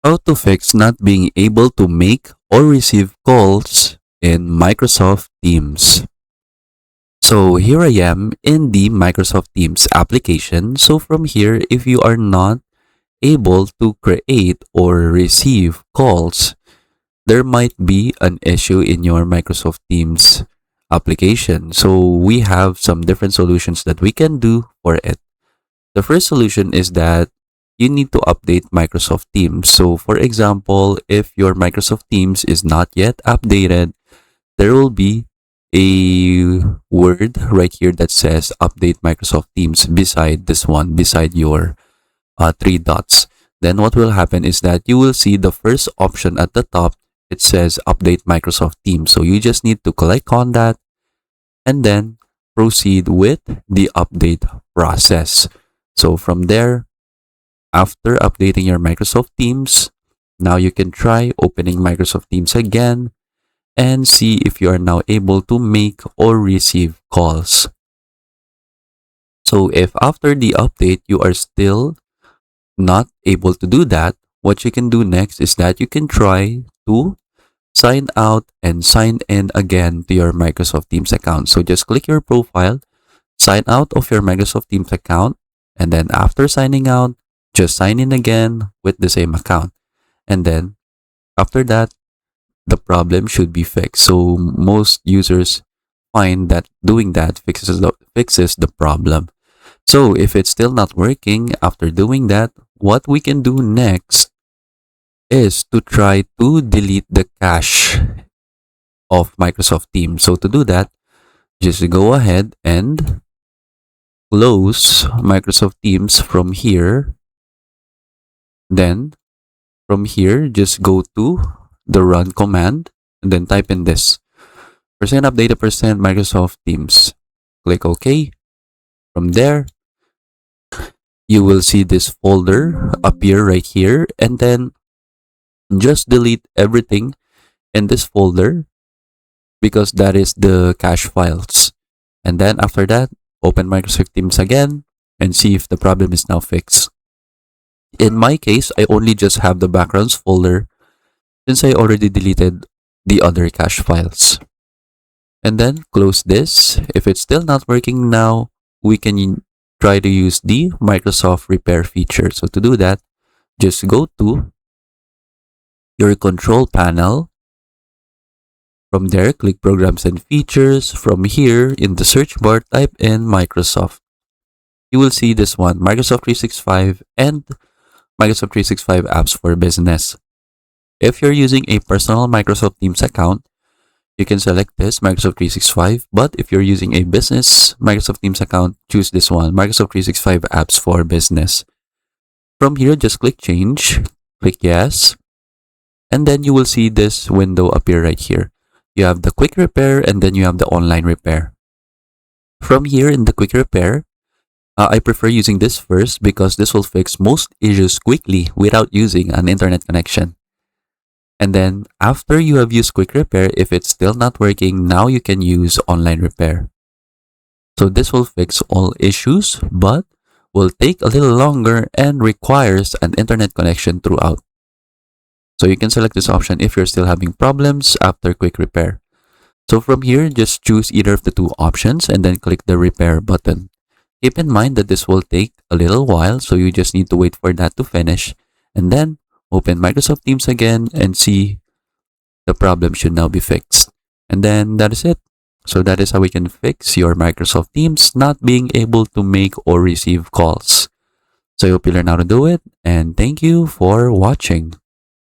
How to fix not being able to make or receive calls in Microsoft Teams. So here I am in the Microsoft Teams application. So from here, if you are not able to create or receive calls, there might be an issue in your Microsoft Teams application. So we have some different solutions that we can do for it. The first solution is that you need to update Microsoft Teams. So for example, if your Microsoft Teams is not yet updated, there will be a word right here that says update Microsoft Teams beside this one, beside your three dots. Then what will happen is that you will see the first option at the top. It says update Microsoft Teams. So you just need to click on that and then proceed with the update process. So from there, after updating your Microsoft Teams, now you can try opening Microsoft Teams again and see if you are now able to make or receive calls. So if after the update you are still not able to do that, what you can do next is that you can try to sign out and sign in again to your Microsoft Teams account. So just click your profile, sign out of your Microsoft Teams account, and then after signing out, just sign in again with the same account. And then after that, the problem should be fixed. So most users find that doing that fixes the problem. So if it's still not working after doing that, what we can do next is to try to delete the cache of Microsoft Teams. So to do that, just go ahead and close Microsoft Teams from here. Then from here, just go to the run command and then type in this %update Microsoft Teams. Click OK. From there, you will see this folder appear right here, and then just delete everything in this folder because that is the cache files. And then after that, open Microsoft Teams again and see if the problem is now fixed. In my case, I only just have the backgrounds folder since I already deleted the other cache files. And then close this. If it's still not working now, we can try to use the Microsoft Repair feature. So to do that, just go to your control panel. From there, click Programs and Features. From here, in the search bar, type in Microsoft. You will see this one, Microsoft 365 and Microsoft 365 Apps for Business. If you're using a personal Microsoft Teams account, you can select this, Microsoft 365. But if you're using a business Microsoft Teams account, choose this one, Microsoft 365 Apps for Business. From here, just click Change, click Yes, and then you will see this window appear right here. You have the Quick Repair and then you have the Online Repair. From here in the Quick Repair, I prefer using this first because this will fix most issues quickly without using an internet connection. And then after you have used Quick Repair, if it's still not working, now you can use Online Repair. So this will fix all issues, but will take a little longer and requires an internet connection throughout. So you can select this option if you're still having problems after Quick Repair. So from here, just choose either of the two options and then click the Repair button. Keep in mind that this will take a little while, so you just need to wait for that to finish. And then open Microsoft Teams again and see the problem should now be fixed. And then that is it. So that is how we can fix your Microsoft Teams not being able to make or receive calls. So I hope you learn how to do it, and thank you for watching.